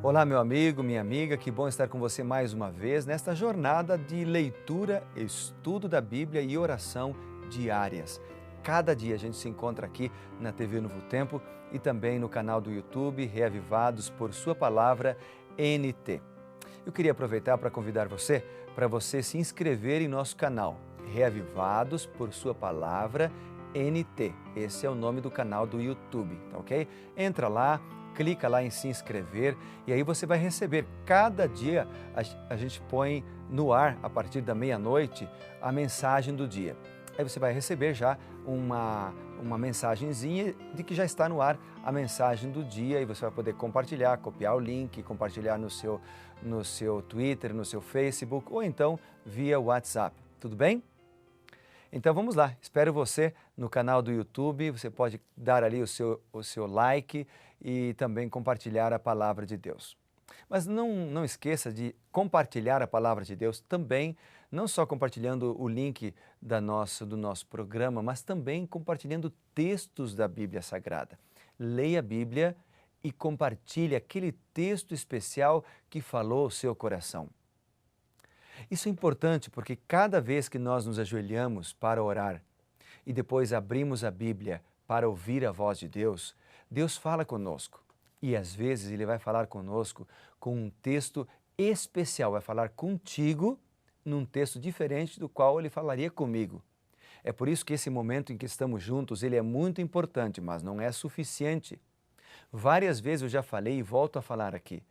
Olá, meu amigo, minha amiga, que bom estar com você mais uma vez nesta jornada de leitura, estudo da Bíblia e oração diárias. Cada dia a gente se encontra aqui na TV Novo Tempo e também no canal do YouTube Reavivados por Sua Palavra NT. Eu queria aproveitar para convidar você para você se inscrever em nosso canal Reavivados por Sua Palavra NT. Esse é o nome do canal do YouTube, tá ok? Entra lá. Clica lá em se inscrever e aí você vai receber, cada dia a gente põe no ar, a partir da meia-noite, a mensagem do dia. Aí você vai receber já uma mensagenzinha de que já está no ar a mensagem do dia e você vai poder compartilhar, copiar o link, compartilhar no seu Twitter, no seu Facebook ou então via WhatsApp. Tudo bem? Então vamos lá, espero você no canal do YouTube, você pode dar ali o seu like e também compartilhar a Palavra de Deus. Mas não esqueça de compartilhar a Palavra de Deus também, não só compartilhando o link do nosso programa, mas também compartilhando textos da Bíblia Sagrada. Leia a Bíblia e compartilhe aquele texto especial que falou ao seu coração. Isso é importante porque cada vez que nós nos ajoelhamos para orar e depois abrimos a Bíblia para ouvir a voz de Deus, Deus fala conosco. E às vezes Ele vai falar conosco com um texto especial, vai falar contigo num texto diferente do qual Ele falaria comigo. É por isso que esse momento em que estamos juntos, ele é muito importante, mas não é suficiente. Várias vezes eu já falei e volto a falar aqui.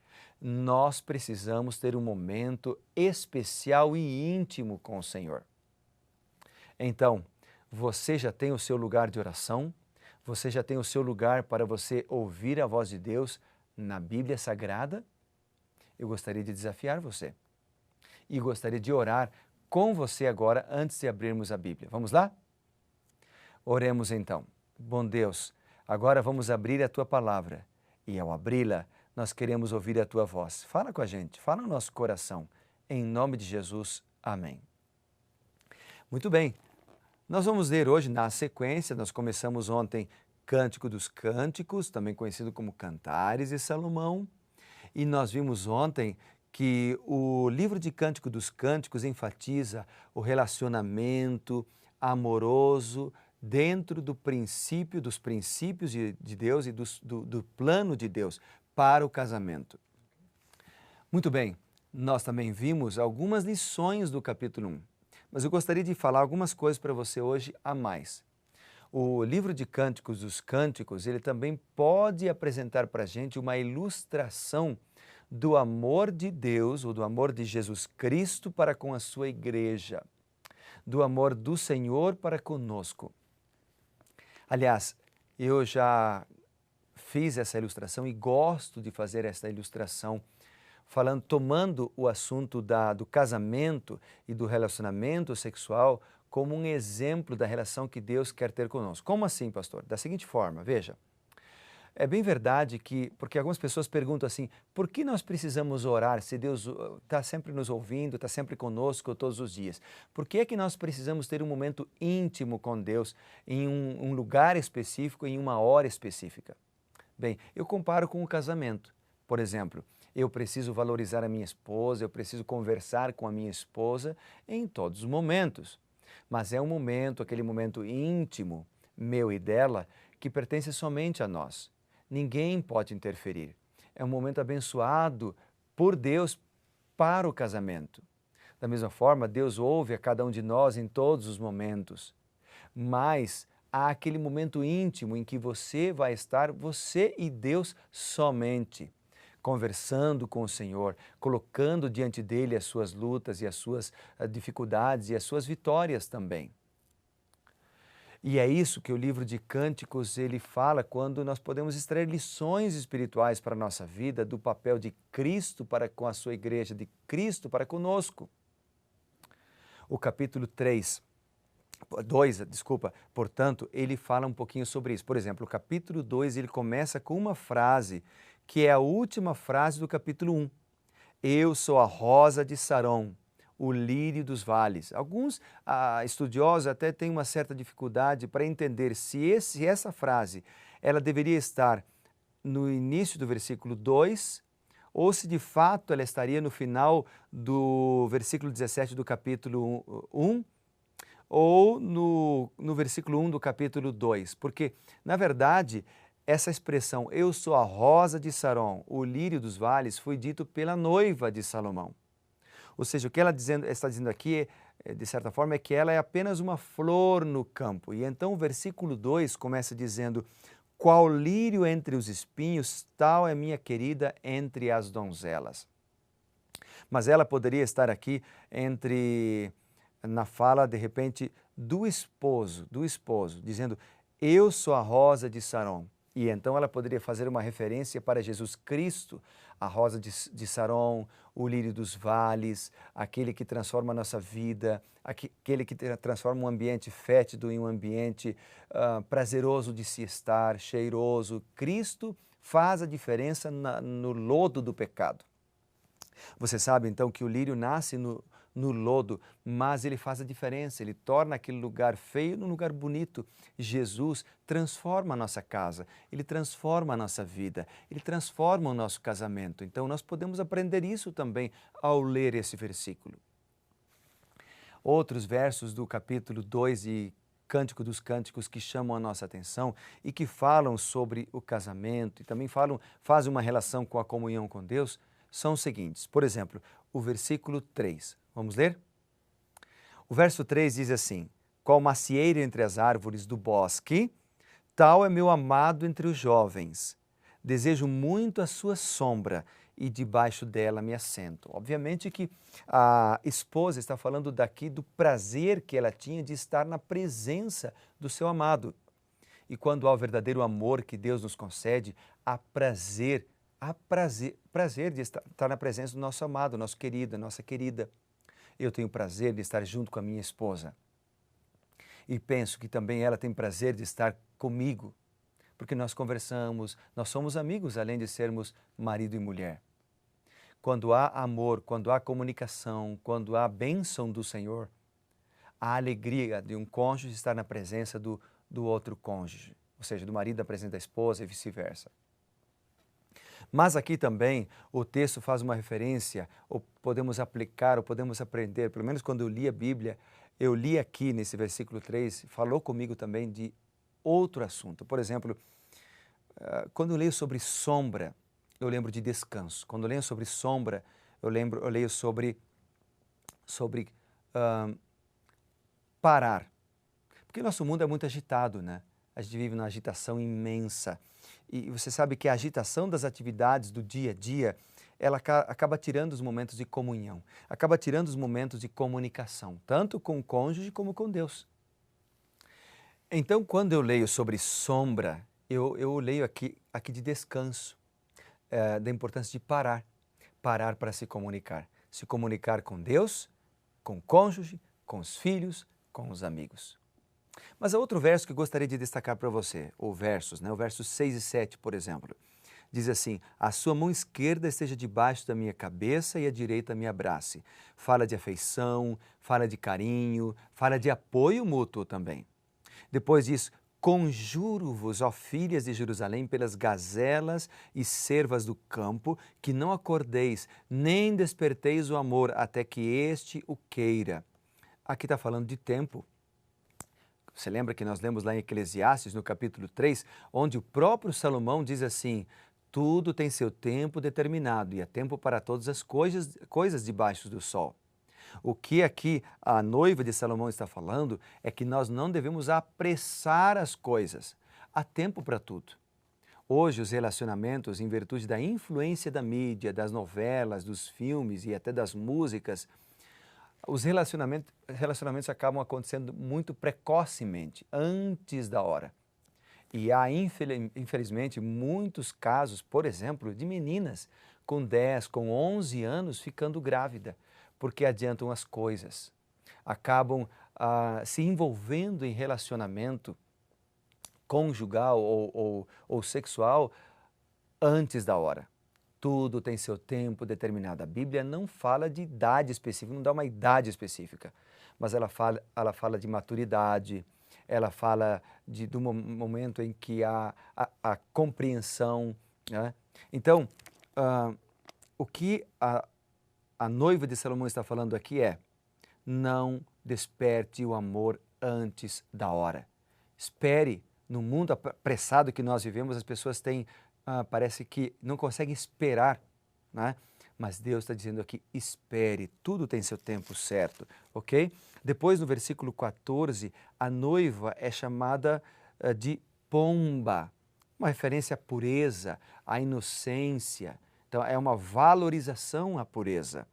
Nós precisamos ter um momento especial e íntimo com o Senhor. Então, você já tem o seu lugar de oração? Você já tem o seu lugar para você ouvir a voz de Deus na Bíblia Sagrada? Eu gostaria de desafiar você. E gostaria de orar com você agora, antes de abrirmos a Bíblia. Vamos lá? Oremos então. Bom Deus, agora vamos abrir a Tua Palavra. E ao abri-la, nós queremos ouvir a Tua voz. Fala com a gente, fala no nosso coração. Em nome de Jesus, amém. Muito bem, nós vamos ler hoje na sequência, nós começamos ontem Cântico dos Cânticos, também conhecido como Cantares de Salomão, e nós vimos ontem que o livro de Cântico dos Cânticos enfatiza o relacionamento amoroso dentro dos princípios de Deus e do plano de Deus para o casamento. Muito bem, nós também vimos algumas lições do capítulo 1, mas eu gostaria de falar algumas coisas para você hoje a mais. O livro de Cânticos dos Cânticos, ele também pode apresentar para a gente uma ilustração do amor de Deus, ou do amor de Jesus Cristo para com a sua igreja, do amor do Senhor para conosco. Aliás, eu já fiz essa ilustração e gosto de fazer essa ilustração, tomando o assunto do casamento e do relacionamento sexual como um exemplo da relação que Deus quer ter conosco. Como assim, pastor? Da seguinte forma, veja, é bem verdade porque algumas pessoas perguntam assim, por que nós precisamos orar se Deus está sempre nos ouvindo, está sempre conosco todos os dias? Por que é que nós precisamos ter um momento íntimo com Deus em um lugar específico, em uma hora específica? Bem, eu comparo com o casamento. Por exemplo, eu preciso valorizar a minha esposa, eu preciso conversar com a minha esposa em todos os momentos. Mas é um momento, aquele momento íntimo, meu e dela, que pertence somente a nós. Ninguém pode interferir. É um momento abençoado por Deus para o casamento. Da mesma forma, Deus ouve a cada um de nós em todos os momentos. Mas há aquele momento íntimo em que você vai estar, você e Deus somente, conversando com o Senhor, colocando diante dele as suas lutas e as suas dificuldades e as suas vitórias também. E é isso que o livro de Cânticos ele fala quando nós podemos extrair lições espirituais para a nossa vida do papel de Cristo para com a sua igreja, de Cristo para conosco. O capítulo 2, portanto, ele fala um pouquinho sobre isso. Por exemplo, o capítulo 2 ele começa com uma frase que é a última frase do capítulo 1. Eu sou a rosa de Saron, o lírio dos vales. Alguns estudiosos até têm uma certa dificuldade para entender se essa frase ela deveria estar no início do versículo 2 ou se de fato ela estaria no final do versículo 17 do capítulo 1, ou no versículo 1 do capítulo 2, porque, na verdade, essa expressão, eu sou a rosa de Saron, o lírio dos vales, foi dito pela noiva de Salomão. Ou seja, o que ela está dizendo aqui, de certa forma, é que ela é apenas uma flor no campo. E então o versículo 2 começa dizendo, qual lírio entre os espinhos, tal é minha querida entre as donzelas. Mas ela poderia estar aqui na fala, de repente, do esposo, dizendo, eu sou a rosa de Saron. E então ela poderia fazer uma referência para Jesus Cristo, a rosa de Saron, o lírio dos vales, aquele que transforma a nossa vida, aquele que transforma um ambiente fétido em um ambiente prazeroso de se estar, cheiroso. Cristo faz a diferença no lodo do pecado. Você sabe então que o lírio nasce no lodo, mas ele faz a diferença, ele torna aquele lugar feio num lugar bonito. Jesus transforma a nossa casa, ele transforma a nossa vida, ele transforma o nosso casamento. Então nós podemos aprender isso também ao ler esse versículo. Outros versos do capítulo 2 e Cântico dos Cânticos que chamam a nossa atenção e que falam sobre o casamento e também fazem uma relação com a comunhão com Deus, são os seguintes. Por exemplo, o versículo 3. Vamos ler? O verso 3 diz assim, qual macieira entre as árvores do bosque, tal é meu amado entre os jovens. Desejo muito a sua sombra e debaixo dela me assento. Obviamente que a esposa está falando daqui do prazer que ela tinha de estar na presença do seu amado. E quando há o verdadeiro amor que Deus nos concede, há prazer de estar na presença do nosso amado, nosso querido, nossa querida. Eu tenho prazer de estar junto com a minha esposa. E penso que também ela tem prazer de estar comigo, porque nós conversamos, nós somos amigos, além de sermos marido e mulher. Quando há amor, quando há comunicação, quando há bênção do Senhor, a alegria de um cônjuge estar na presença do outro cônjuge, ou seja, do marido na presença da esposa e vice-versa. Mas aqui também o texto faz uma referência, ou podemos aplicar, ou podemos aprender, pelo menos quando eu li a Bíblia, eu li aqui nesse versículo 3, falou comigo também de outro assunto. Por exemplo, quando eu leio sobre sombra, eu lembro de descanso. Quando eu leio sobre sombra, eu leio sobre parar. Porque o nosso mundo é muito agitado, né? A gente vive numa agitação imensa. E você sabe que a agitação das atividades do dia a dia, ela acaba tirando os momentos de comunhão, acaba tirando os momentos de comunicação, tanto com o cônjuge como com Deus. Então, quando eu leio sobre sombra, eu leio aqui de descanso, da importância de parar para se comunicar com Deus, com o cônjuge, com os filhos, com os amigos. Mas há outro verso que eu gostaria de destacar para você, ou versos, né? O versos 6 e 7, por exemplo. Diz assim, a sua mão esquerda esteja debaixo da minha cabeça e a direita me abrace. Fala de afeição, fala de carinho, fala de apoio mútuo também. Depois diz, conjuro-vos, ó filhas de Jerusalém, pelas gazelas e cervas do campo, que não acordeis, nem desperteis o amor, até que este o queira. Aqui está falando de tempo. Você lembra que nós lemos lá em Eclesiastes, no capítulo 3, onde o próprio Salomão diz assim, tudo tem seu tempo determinado e há tempo para todas as coisas debaixo do sol. O que aqui a noiva de Salomão está falando é que nós não devemos apressar as coisas. Há tempo para tudo. Hoje, os relacionamentos, em virtude da influência da mídia, das novelas, dos filmes e até das músicas, os relacionamentos acabam acontecendo muito precocemente, antes da hora. E há, infelizmente, muitos casos, por exemplo, de meninas com 10, com 11 anos ficando grávida, porque adiantam as coisas. Acabam se envolvendo em relacionamento conjugal ou sexual antes da hora. Tudo tem seu tempo determinado. A Bíblia não fala de idade específica, não dá uma idade específica, mas ela fala de maturidade, ela fala do momento em que há a compreensão, né? Então, o que a noiva de Salomão está falando aqui é: não desperte o amor antes da hora. Espere. No mundo apressado que nós vivemos, as pessoas parece que não conseguem esperar, né? Mas Deus está dizendo aqui: espere, tudo tem seu tempo certo, ok? Depois, no versículo 14, a noiva é chamada de pomba, uma referência à pureza, à inocência. Então, é uma valorização à pureza.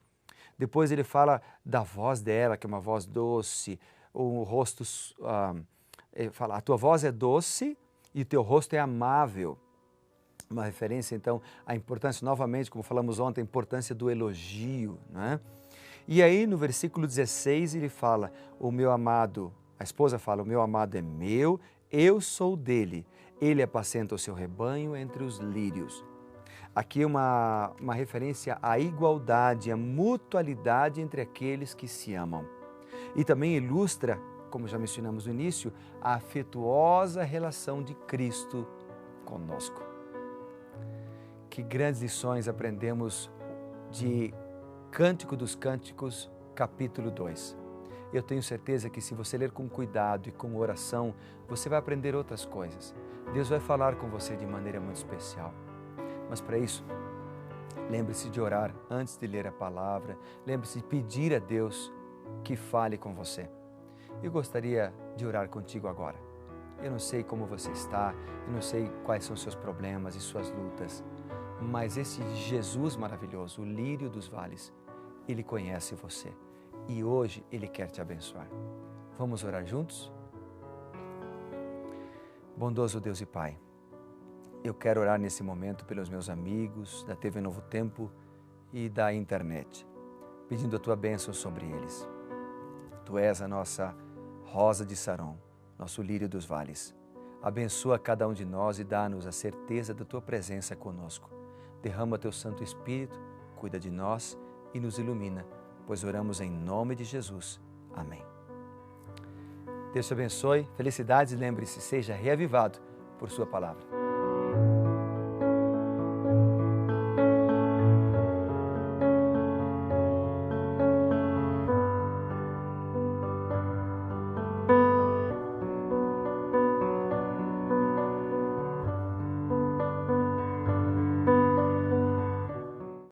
Depois ele fala da voz dela, que é uma voz doce, o rosto... ele fala: a tua voz é doce e o teu rosto é amável. Uma referência, então, à importância, novamente, como falamos ontem, a importância do elogio, né? E aí, no versículo 16, ele fala: o meu amado, a esposa fala: o meu amado é meu, eu sou dele, ele apacenta o seu rebanho entre os lírios. Aqui uma referência à igualdade, à mutualidade entre aqueles que se amam. E também ilustra, como já mencionamos no início, a afetuosa relação de Cristo conosco. Que grandes lições aprendemos de Cântico dos Cânticos, capítulo 2. Eu tenho certeza que se você ler com cuidado e com oração, você vai aprender outras coisas. Deus vai falar com você de maneira muito especial. Mas para isso, lembre-se de orar antes de ler a palavra, lembre-se de pedir a Deus que fale com você. Eu gostaria de orar contigo agora. Eu não sei como você está, eu não sei quais são os seus problemas e suas lutas, mas esse Jesus maravilhoso, o lírio dos vales, Ele conhece você e hoje Ele quer te abençoar. Vamos orar juntos? Bondoso Deus e Pai, eu quero orar nesse momento pelos meus amigos da TV Novo Tempo e da internet, pedindo a Tua bênção sobre eles. Tu és a nossa rosa de Saron, nosso lírio dos vales. Abençoa cada um de nós e dá-nos a certeza da Tua presença conosco. Derrama Teu Santo Espírito, cuida de nós e nos ilumina, pois oramos em nome de Jesus. Amém. Deus te abençoe, felicidades e lembre-se, seja reavivado por Sua palavra.